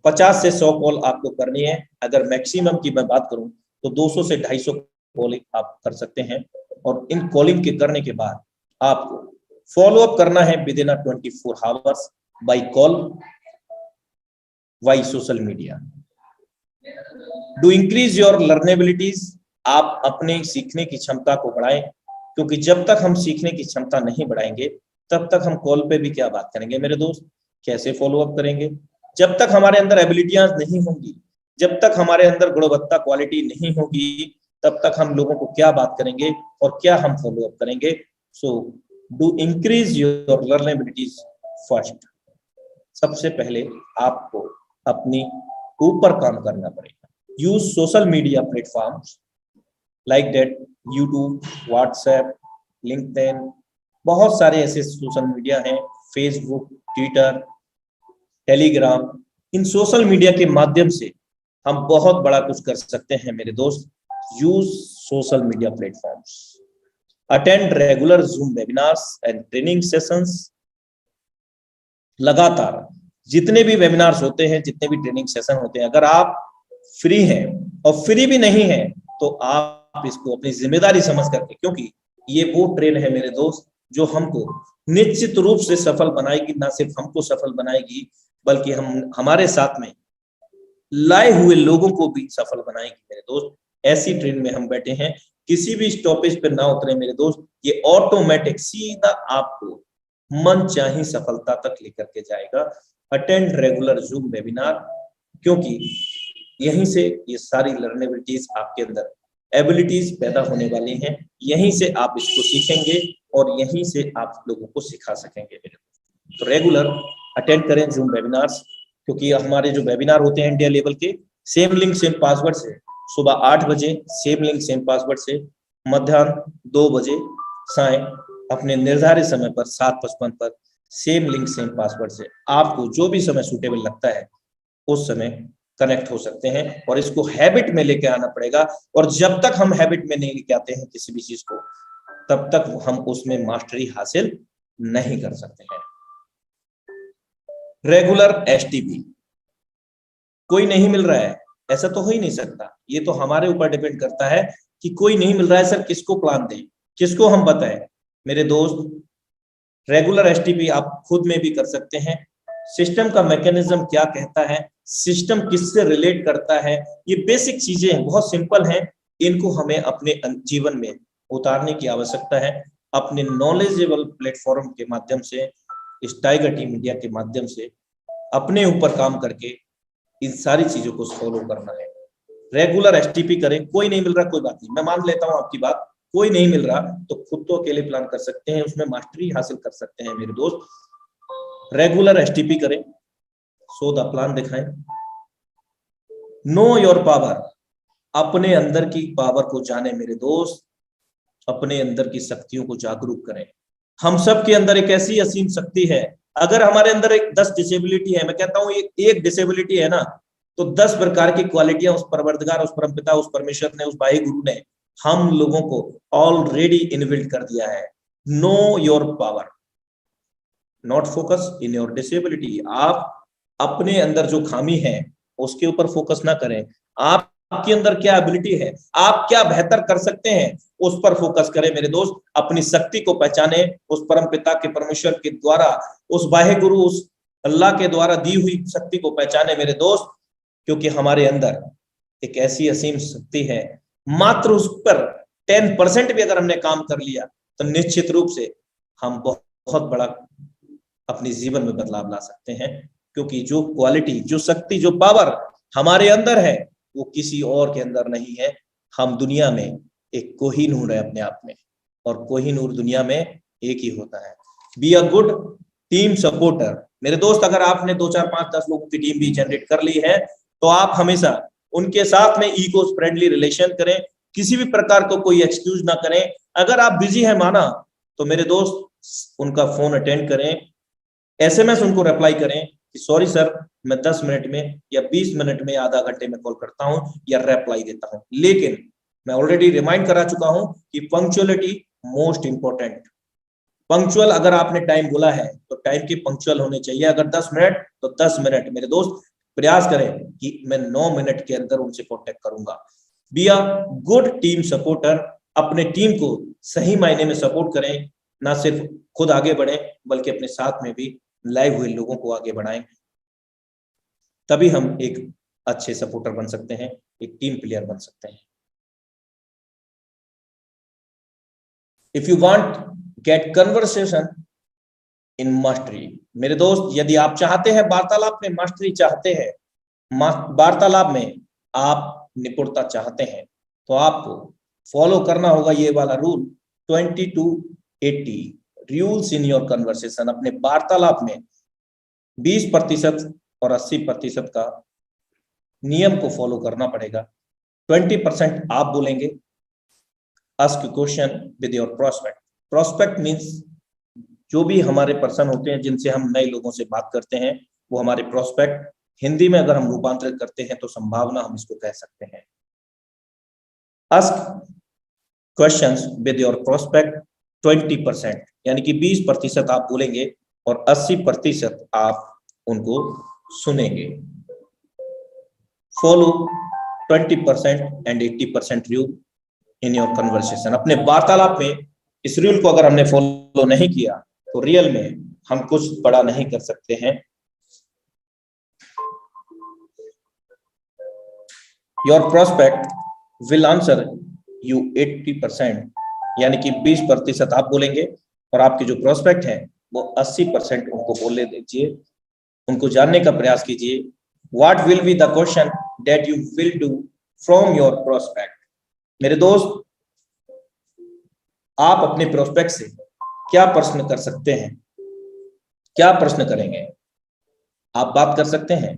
50 से 100 कॉल आपको करनी है। अगर मैक्सिमम की मैं बात करूं तो 200 से 250 कॉलिंग आप कर सकते हैं। और इन कॉलिंग के करने के बाद आपको फॉलो अप करना है within 24 hours by call, by social media. Do increase your learnabilities. आप अपने सीखने की क्षमता को बढ़ाएं, क्योंकि जब तक हम सीखने की क्षमता नहीं बढ़ाएंगे तब तक हम कॉल पे भी क्या बात करेंगे मेरे दोस्त, कैसे फॉलो अप करेंगे। जब तक हमारे अंदर एबिलिटियां नहीं होंगी, जब तक हमारे अंदर गुणवत्ता क्वालिटी नहीं होगी, तब तक हम लोगों को क्या बात करेंगे और क्या हम फॉलो अप करेंगे। So do increase your learnabilities first. सबसे पहले आपको अपनी ऊपर काम करना पड़ेगा। Use social media platforms like that YouTube, WhatsApp, LinkedIn, बहुत सारे ऐसे सोशल मीडिया हैं, फेसबुक, ट्विटर, टेलीग्राम। इन सोशल मीडिया के माध्यम से हम बहुत बड़ा कुछ कर सकते हैं मेरे दोस्त। Use social media platforms, attend regular zoom webinars and training sessions. लगातार जितने भी वेबिनार्स होते हैं, जितने भी ट्रेनिंग सेशन होते हैं, अगर आप फ्री हैं और फ्री भी नहीं है तो आप इसको अपनी जिम्मेदारी समझ करके, क्योंकि ये वो ट्रेन है मेरे दोस्त जो हमको निश्चित रूप से सफल बनाएगी। ना सिर्फ हमको सफल बनाएगी बल्कि हम हमारे साथ में लाए हुए लोगों को भी सफल बनाएगी मेरे दोस्त। ऐसी ट्रेन में हम बैठे हैं, किसी भी स्टॉपेज पर ना उतरे मेरे दोस्त, ये ऑटोमेटिक सीधा आपको मन चाही सफलता तक लेकर के जाएगा। अटेंड रेगुलर जूम वेबिनार, क्योंकि यहीं से ये सारी लर्नेबिलिटीज आपके अंदर एबिलिटीज पैदा होने वाली हैं। यहीं से आप इसको सीखेंगे और यहीं से आप लोगों को सिखा सकेंगे मेरे दोस्त। तो रेगुलर अटेंड करें जूम वेबिनार्स, क्योंकि हमारे जो वेबिनार होते हैं इंडिया लेवल के, सेम लिंक सेम पासवर्ड से सुबह 8 बजे, सेम लिंक सेम पासवर्ड से मध्याह्न 2 बजे, साय अपने निर्धारित समय पर 7:55 पर सेम लिंक सेम पासवर्ड से आपको जो भी समय सूटेबल लगता है उस समय कनेक्ट हो सकते हैं। और इसको हैबिट में लेके आना पड़ेगा, और जब तक हम हैबिट में नहीं लेके आते हैं किसी भी चीज को तब तक हम उसमें मास्टरी हासिल नहीं कर सकते हैं। रेगुलर एसटीपी, कोई नहीं मिल रहा है, ऐसा तो हो ही नहीं सकता। ये तो हमारे ऊपर डिपेंड करता है कि कोई नहीं मिल रहा है सर, किसको प्लान दें, किसको हम बताएं। मेरे दोस्त, रेगुलर एसटीपी आप खुद में भी कर सकते हैं। सिस्टम का मैकेनिज्म क्या कहता है, सिस्टम किससे रिलेट करता है, ये बेसिक चीजें हैं, बहुत सिंपल हैं। इनको हमें अपने जीवन में उतारने की आवश्यकता है। अपने नॉलेजेबल प्लेटफॉर्म के माध्यम से, इस टाइगर टीम इंडिया के माध्यम से अपने ऊपर काम करके इन सारी चीजों को फॉलो करना है। रेगुलर एसटीपी करें। कोई नहीं मिल रहा, कोई बात नहीं, मैं मान लेता हूं आपकी बात, कोई नहीं मिल रहा तो खुद तो अकेले प्लान कर सकते हैं, उसमें मास्टरी हासिल कर सकते हैं। मेरे दोस्त, रेगुलर एसटीपी करें, सो द प्लान दिखाएं। नो योर पावर, अपने अंदर की पावर को जाने मेरे दोस्त, अपने अंदर की शक्तियों को जागरूक करें। हम सब के अंदर एक ऐसी असीम शक्ति है। अगर हमारे अंदर एक 10 डिसेबिलिटी है, मैं कहता हूं एक डिसेबिलिटी है ना, तो 10 प्रकार की क्वालिटियां उस परवरदिगार, उस परमपिता, उस परमेश्वर ने, उस भाई गुरु ने हम लोगों को ऑलरेडी इनबिल्ट कर दिया है। Know your power, not focus in your disability. आप अपने अंदर जो खामी है उसके ऊपर फोकस ना करें। आपके अंदर क्या एबिलिटी है, आप क्या बेहतर कर सकते हैं, उस पर फोकस करें मेरे दोस्त। अपनी शक्ति को पहचाने, उस परम पिता के, परमेश्वर के द्वारा, उस वाहे गुरु, उस अल्लाह के द्वारा दी हुई शक्ति को पहचाने मेरे दोस्त, क्योंकि हमारे अंदर एक ऐसी असीम शक्ति है। मात्र उस पर 10% भी अगर हमने काम कर लिया तो निश्चित रूप से हम बहुत बड़ा अपने जीवन में बदलाव ला सकते हैं। क्योंकि जो क्वालिटी, जो शक्ति, जो पावर हमारे अंदर है वो किसी और के अंदर नहीं है। हम दुनिया में एक कोहिनूर है अपने आप में, और कोहिनूर दुनिया में एक ही होता है। Be a good team supporter. मेरे दोस्त, अगर आपने 2 4 5 10 लोगों की टीम भी जनरेट कर ली है तो आप हमेशा उनके साथ में इको फ्रेंडली रिलेशन करें। किसी भी प्रकार को कोई एक्सक्यूज ना करें। अगर आप बिजी है माना तो मेरे दोस्त उनका फोन अटेंड करें, एसएमएस उनको रिप्लाई करें कि सॉरी सर, मैं 10 मिनट में या 20 मिनट में, आधा घंटे में कॉल करता हूं या रिप्लाई देता हूं। लेकिन मैं ऑलरेडी रिमाइंड करा चुका हूं कि पंक्चुअलिटी मोस्ट इंपॉर्टेंट। पंक्चुअल, अगर आपने टाइम बोला है तो टाइम के पंक्चुअल होने चाहिए। अगर 10 मिनट तो 10 मिनट। मेरे दोस्त, प्रयास करें कि मैं 9 मिनट के अंदर उनसे कॉन्टेक्ट करूंगा। Be a good team supporter. अपने टीम को सही मायने में सपोर्ट करें, ना सिर्फ खुद आगे बढ़े बल्कि अपने साथ में भी लाइव हुए लोगों को आगे बढ़ाएं। तभी हम एक अच्छे सपोर्टर बन सकते हैं, एक टीम प्लेयर बन सकते हैं। If you want get conversation in mastery, मेरे दोस्त, यदि आप चाहते हैं वार्तालाप में मास्टरी चाहते हैं, वार्तालाप में आप निपुणता चाहते हैं, तो आपको फॉलो करना होगा ये वाला rule 20-80 rules in your conversation. अपने वार्तालाप में 20% और 80% का नियम को फॉलो करना पड़ेगा। 20% आप बोलेंगे। Ask question with your prospect. Prospect means जो भी हमारे पर्सन होते हैं जिनसे हम नए लोगों से बात करते हैं, वो हमारे प्रोस्पेक्ट। हिंदी में अगर हम रूपांतरित करते हैं तो संभावना हम इसको कह सकते हैं। Ask questions with your prospect 20%, यानी कि 20% आप बोलेंगे और 80% आप उनको सुनेंगे। Follow 20% and 80% rule in your conversation. अपने वार्तालाप में इस रूल को अगर हमने फॉलो नहीं किया तो रियल में हम कुछ बड़ा नहीं कर सकते हैं। Your prospect will answer you 80%, यानी कि 20% आप बोलेंगे और आपके जो प्रोस्पेक्ट हैं वो 80% उनको बोलने दीजिए, उनको जानने का प्रयास कीजिए। What will be the question that you will do from your prospect. मेरे दोस्त, आप अपने प्रोस्पेक्ट से क्या प्रश्न कर सकते हैं, क्या प्रश्न करेंगे? आप बात कर सकते हैं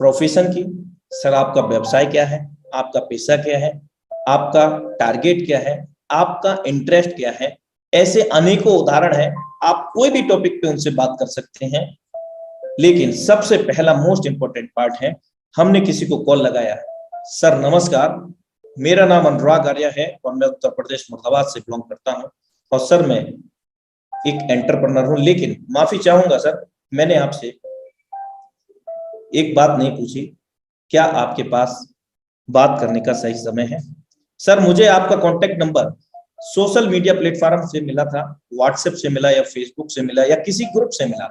प्रोफेशन की। सर, आपका व्यवसाय क्या है, आपका पेशा क्या है, आपका टारगेट क्या है, आपका इंटरेस्ट क्या है। ऐसे अनेकों उदाहरण हैं। आप कोई भी टॉपिक पे उनसे बात कर सकते हैं। लेकिन सबसे पहला मोस्ट इंपॉर्टेंट पार्ट है, हमने किसी को कॉल लगाया, सर नमस्कार, मेरा नाम अनुराग आर्या है और मैं उत्तर प्रदेश मुर्दाबाद से बिलोंग करता हूं, और सर मैं एक एंटरप्रेन्योर हूं, लेकिन माफी चाहूंगा सर, मैंने आपसे एक बात नहीं पूछी। क्या आपके पास बात करने का सही समय है? सर मुझे आपका contact number social media platform से मिला था, व्हाट्सएप से मिला या फेसबुक से मिला या किसी ग्रुप से मिला।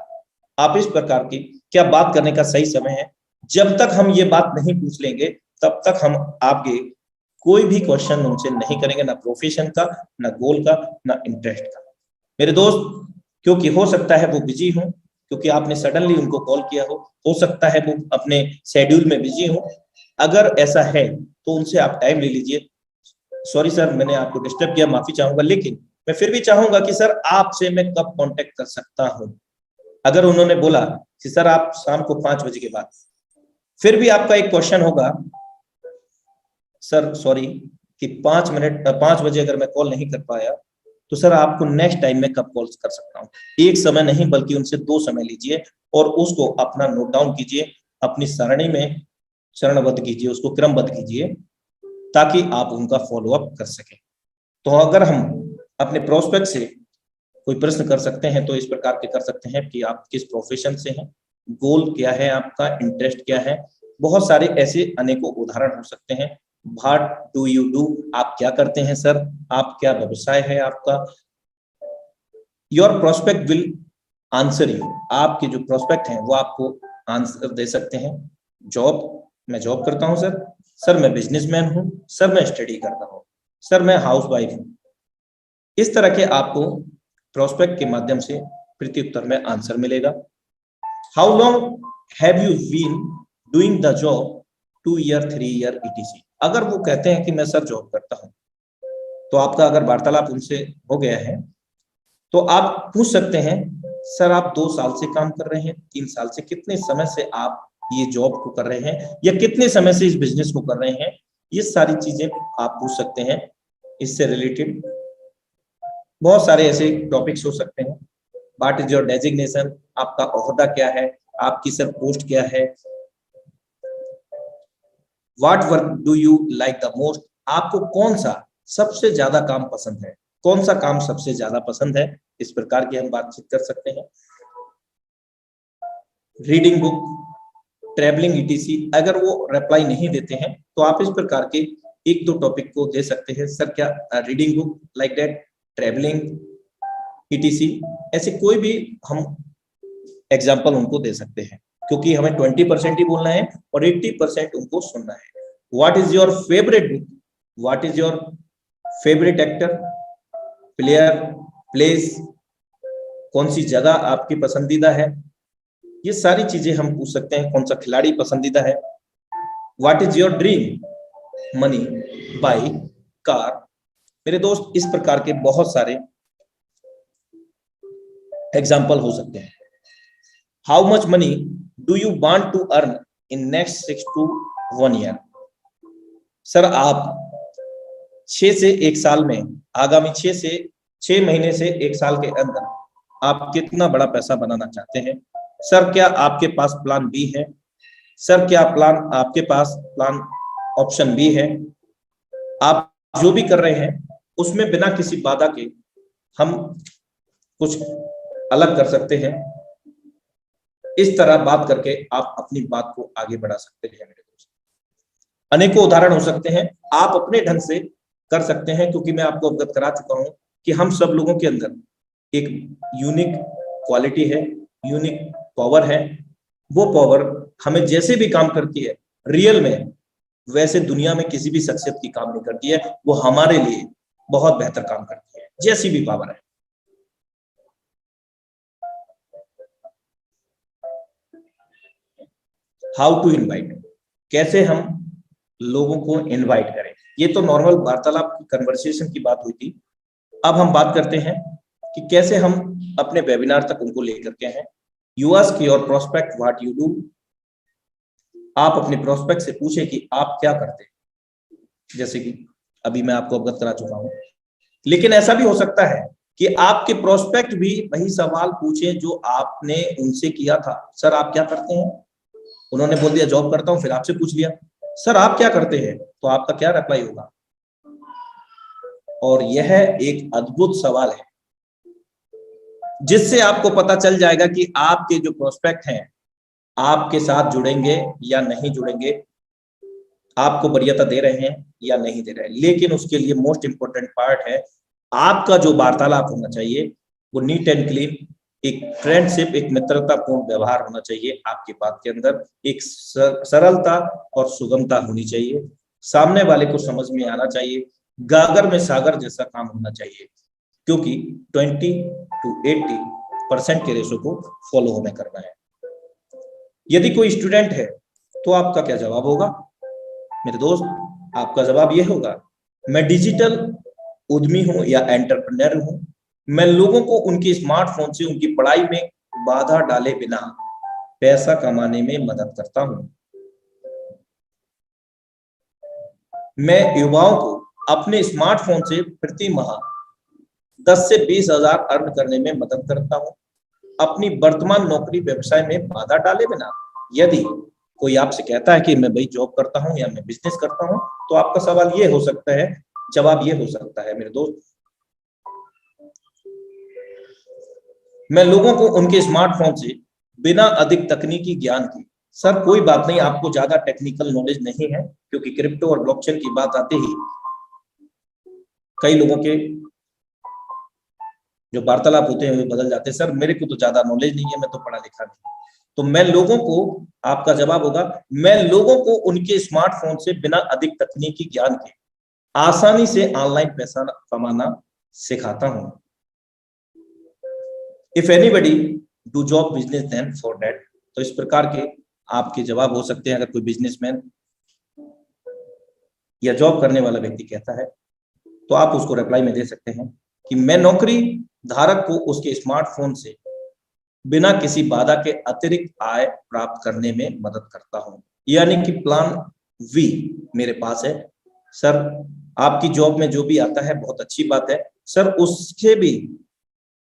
आप इस प्रकार की क्या बात करने का सही समय है? जब तक हम ये बात नहीं पूछ लेंगे तब तक हम आपके कोई भी क्वेश्चन उनसे नहीं करेंगे, ना प्रोफेशन का, ना गोल का, ना इंटरेस्ट का। मेरे दोस्त, क्योंकि हो सकता है वो बिजी हो, क्योंकि आपने सडनली उनको कॉल किया हो सकता है वो अपने शेड्यूल में बिजी हो। अगर ऐसा है तो उनसे आप टाइम ले लीजिए। सॉरी सर, मैंने आपको डिस्टर्ब किया, माफी चाहूंगा, लेकिन मैं फिर भी चाहूंगा कि सर आपसे मैं कब कांटेक्ट कर सकता हूं। अगर उन्होंने बोला कि सर आप शाम को 5 बजे के बाद, फिर भी आपका एक क्वेश्चन होगा, सर सॉरी कि 5 बजे अगर मैं कॉल नहीं कर पाया तो सर आपको नेक्स्ट टाइम में कब कॉल कर सकता हूँ। एक समय नहीं बल्कि उनसे 2 समय लीजिए और उसको अपना नोट डाउन कीजिए, अपनी सरणी में चरणबद्ध कीजिए, उसको क्रमबद्ध कीजिए ताकि आप उनका फॉलो अप कर सकें। तो अगर हम अपने प्रोस्पेक्ट से कोई प्रश्न कर सकते हैं तो इस प्रकार के कर सकते हैं कि आप किस प्रोफेशन से हैं, गोल क्या है आपका, इंटरेस्ट क्या है। बहुत सारे ऐसे अनेकों उदाहरण हो सकते हैं। व्हाट डू यू डू, आप क्या करते हैं सर, आप क्या व्यवसाय है आपका। Your prospect will answer you, आपके जो प्रोस्पेक्ट हैं वो आपको आंसर दे सकते हैं। जॉब, मैं जॉब करता हूं सर, सर मैं बिजनेसमैन हूं, सर मैं स्टडी करता हूं, सर मैं हाउस वाइफ हूं। इस तरह के आपको प्रोस्पेक्ट के माध्यम से प्रत्युत्तर में आंसर मिलेगा। How long have you been doing the job, 2 year 3 year etc। अगर वो कहते हैं कि मैं सर जॉब करता हूं, तो आपका अगर वार्तालाप उनसे हो गया है तो आप पूछ सकते हैं सर आप 2 साल से काम कर रहे हैं, 3 साल से, कितने समय से आप ये जॉब को कर रहे हैं या कितने समय से इस बिजनेस को कर रहे हैं। ये सारी चीजें आप पूछ सकते हैं। इससे रिलेटेड बहुत सारे ऐसे टॉपिक्स हो सकते हैं। व्हाट इज योर डेजिग्नेशन, आपका ओहदा क्या है, आपकी सर पोस्ट क्या है। What work do you like the most, आपको कौन सा सबसे ज्यादा काम पसंद है, कौन सा काम सबसे ज्यादा पसंद है। इस प्रकार की हम बातचीत कर सकते हैं। Reading book, travelling etc। अगर वो रिप्लाई नहीं देते हैं तो आप इस प्रकार के 1-2 टॉपिक को दे सकते हैं। सर क्या reading book like that, travelling etc। ऐसे कोई भी हम एग्जाम्पल उनको दे सकते हैं, क्योंकि हमें 20% ही बोलना है और 80% उनको सुनना है। What is your favourite book, what is your favourite actor, player, place, कौन सी जगह आपकी पसंदीदा है। ये सारी चीजें हम पूछ सकते हैं। कौन सा खिलाड़ी पसंदीदा है। What is your dream, money, bike, car. मेरे दोस्त, इस प्रकार के बहुत सारे एग्जाम्पल हो सकते हैं। How much money do you want to earn in next 6 to 1 year. Sir आप 6 से 1 साल में, आगामी 6 महीने से 1 साल के अंदर आप कितना बड़ा पैसा बनाना चाहते हैं। सर क्या आपके पास प्लान बी है, सर क्या आपके पास प्लान ऑप्शन बी है। आप जो भी कर रहे हैं उसमें बिना किसी बाधा के हम कुछ अलग कर सकते हैं। इस तरह बात करके आप अपनी बात को आगे बढ़ा सकते हैं। मेरे दोस्त, अनेकों उदाहरण हो सकते हैं, आप अपने ढंग से कर सकते हैं, क्योंकि मैं आपको अवगत करा चुका हूं कि हम सब लोगों के अंदर एक यूनिक क्वालिटी है, यूनिक पावर है। वो पावर हमें जैसे भी काम करती है रियल में, वैसे दुनिया में किसी भी शख्सियत की काम नहीं करती है। वो हमारे लिए बहुत बेहतर काम करती है, जैसी भी पावर है। हाउ टू इनवाइट, कैसे हम लोगों को इनवाइट करें। ये तो नॉर्मल वार्तालाप की कन्वर्सेशन की बात हुई थी। अब हम बात करते हैं कि कैसे हम अपने वेबिनार तक उनको लेकर के हैं। You ask your prospect what you do, आप अपने प्रोस्पेक्ट से पूछे कि आप क्या करते हैं, जैसे कि अभी मैं आपको अवगत करा चुका हूं। लेकिन ऐसा भी हो सकता है कि आपके प्रोस्पेक्ट भी वही सवाल पूछे जो आपने उनसे किया था। सर आप क्या करते हैं, उन्होंने बोल दिया जॉब करता हूं, फिर आपसे पूछ लिया सर आप क्या करते हैं, तो आपका क्या रिप्लाई होगा। और यह एक अद्भुत सवाल है जिससे आपको पता चल जाएगा कि आपके जो प्रोस्पेक्ट हैं आपके साथ जुड़ेंगे या नहीं जुड़ेंगे। आपको वरीयता दे रहे हैं या नहीं दे रहे हैं। लेकिन उसके लिए मोस्ट इंपोर्टेंट पार्ट है, आपका जो वार्तालाप होना चाहिए वो नीट एंड क्लीन, एक फ्रेंडशिप, एक मित्रतापूर्ण व्यवहार होना चाहिए। आपकी बात के अंदर एक सरलता और सुगमता होनी चाहिए, सामने वाले को समझ में आना चाहिए, गागर में सागर जैसा काम होना चाहिए, क्योंकि 20 to 80% के रेशो को फॉलो हमें करना है। यदि कोई स्टूडेंट है तो आपका क्या जवाब होगा मेरे दोस्त? आपका जवाब यह होगा, मैं डिजिटल उद्यमी हूं या एंटरप्रेन्योर हूं, मैं लोगों को उनके स्मार्टफोन से उनकी पढ़ाई में बाधा डाले बिना पैसा कमाने में मदद करता हूं। मैं युवाओं को अपने स्मार्टफोन से प्रति माह 10 से 20 हजार अर्न करने में मदद करता हूं, अपनी वर्तमान नौकरी व्यवसाय में बाधा डाले बिना। यदि कोई आपसे कहता है कि मैं भाई जॉब करता हूं या मैं बिजनेस करता हूं, तो आपका सवाल ये हो सकता है, जवाब ये हो सकता है मेरे दोस्त, मैं लोगों को उनके स्मार्टफोन से बिना अधिक तकनीकी ज्ञान के। सर कोई बात नहीं, आपको ज्यादा टेक्निकल नॉलेज नहीं है, क्योंकि क्रिप्टो और ब्लॉकचेन की बात आते ही कई लोगों के जो वार्तालाप होते हैं वे बदल जाते हैं। सर मेरे को तो ज्यादा नॉलेज नहीं है, मैं तो पढ़ा लिखा नहीं। तो मैं लोगों को, आपका जवाब होगा, मैं लोगों को उनके स्मार्टफोन से बिना अधिक तकनीकी ज्ञान के आसानी से ऑनलाइन पैसा कमाना सिखाता हूं। If anybody do job business then for that. तो इस प्रकार के आपके जवाब हो सकते हैं अगर कोई बिजनेसमैन या जॉब करने वाला व्यक्ति कहता है, तो आप उसको रिप्लाई में दे सकते हैं कि मैं नौकरी धारक को उसके स्मार्टफोन से बिना किसी बाधा के अतिरिक्त आय प्राप्त करने में मदद करता हूं। यानी कि प्लान वी मेरे पास है। सर आपकी जॉब में जो भी आता है बहुत अच्छी बात है सर, उसके भी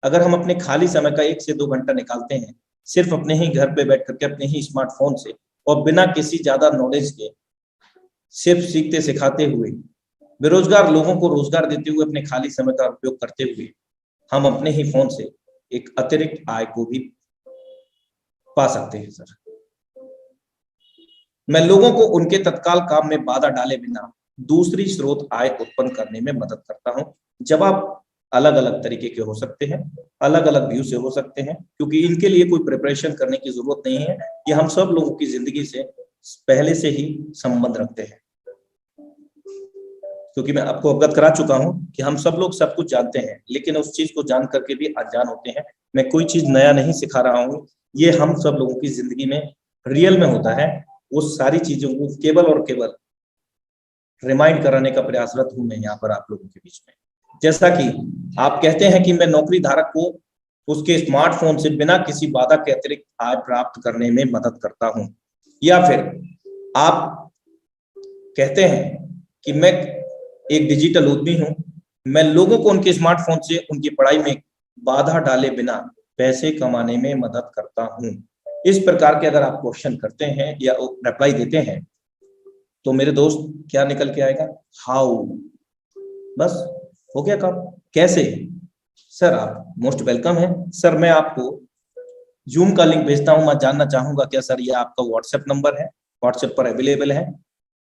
अगर हम अपने खाली समय का 1 से 2 घंटा निकालते हैं सिर्फ अपने ही घर पे बैठ करके अपने ही स्मार्टफोन से और बिना किसी ज्यादा नॉलेज के, सिर्फ सीखते सिखाते हुए, बेरोजगार लोगों को रोजगार देते हुए, अपने खाली समय का उपयोग करते हुए हम अपने ही फोन से एक अतिरिक्त आय को भी पा सकते हैं। सर मैं लोगों को उनके तत्काल काम में बाधा डाले बिना दूसरी स्रोत आय उत्पन्न करने में मदद करता हूं। जवाब अलग अलग तरीके के हो सकते हैं, अलग अलग व्यू से हो सकते हैं, क्योंकि इनके लिए कोई प्रिपरेशन करने की जरूरत नहीं है। ये हम सब लोगों की जिंदगी से पहले से ही संबंध रखते हैं, क्योंकि मैं आपको अवगत करा चुका हूं कि हम सब लोग सब कुछ जानते हैं, लेकिन उस चीज को जान करके भी अनजान होते हैं। मैं कोई चीज नया नहीं सिखा रहा हूं, ये हम सब लोगों की जिंदगी में रियल में होता है। वो सारी चीजों को केवल और केवल रिमाइंड कराने का प्रयासरत हूं मैं यहाँ पर आप लोगों के बीच में। जैसा कि आप कहते हैं कि मैं नौकरी धारक को उसके स्मार्टफोन से बिना किसी बाधा के अतिरिक्त आय प्राप्त करने में मदद करता हूं, या फिर आप कहते हैं कि मैं एक डिजिटल उद्यमी हूं, मैं लोगों को उनके स्मार्टफोन से उनकी पढ़ाई में बाधा डाले बिना पैसे कमाने में मदद करता हूं। इस प्रकार के अगर आप क्वेश्चन करते हैं या रिप्लाई देते हैं, तो मेरे दोस्त क्या निकल के आएगा? हाउ। बस हो गया काम। कैसे? सर आप मोस्ट वेलकम है सर, मैं आपको जूम का लिंक भेजता हूं, मैं जानना चाहूंगा क्या सर ये आपका व्हाट्सएप नंबर है, व्हाट्सएप पर अवेलेबल है?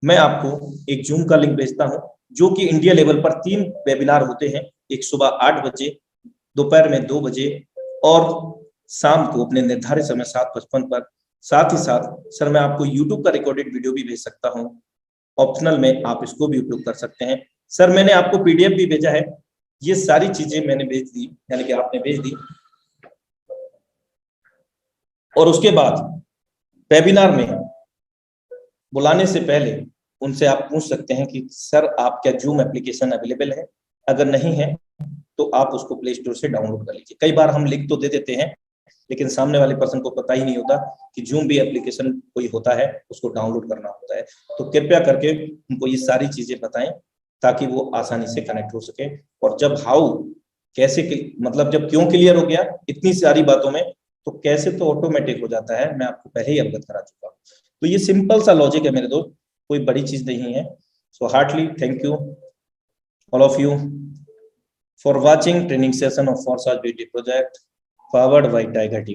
मैं आपको एक जूम का लिंक भेजता हूं, जो कि इंडिया लेवल पर 3 वेबिनार होते हैं, एक सुबह 8 बजे, दोपहर में 2 बजे और शाम को अपने निर्धारित समय 7:55 पर। साथ ही साथ सर मैं आपको यूट्यूब का रिकॉर्डेड वीडियो भी भेज सकता हूं, ऑप्शनल में आप इसको भी उपयोग कर सकते हैं। सर मैंने आपको पीडीएफ भी भेजा है, ये सारी चीजें मैंने भेज दी, यानी कि आपने भेज दी। और उसके बाद वेबिनार में बुलाने से पहले उनसे आप पूछ सकते हैं कि सर आप क्या जूम एप्लीकेशन अवेलेबल है? अगर नहीं है तो आप उसको प्ले स्टोर से डाउनलोड कर लीजिए। कई बार हम लिंक तो दे देते हैं, लेकिन सामने वाले पर्सन को पता ही नहीं होता कि जूम भी एप्लीकेशन कोई होता है, उसको डाउनलोड करना होता है। तो कृपया करके उनको ये सारी चीजें बताएं, ताकि वो आसानी से कनेक्ट हो सके। और जब हाउ, कैसे मतलब जब क्यों क्लियर हो गया इतनी सारी बातों में, तो कैसे तो ऑटोमेटिक हो जाता है, मैं आपको पहले ही अवगत करा चुका हूँ। तो ये सिंपल सा लॉजिक है मेरे दोस्त, कोई बड़ी चीज नहीं है। So heartly thank you all of you for watching training session of Forza Beauty project powered by Tiger Team.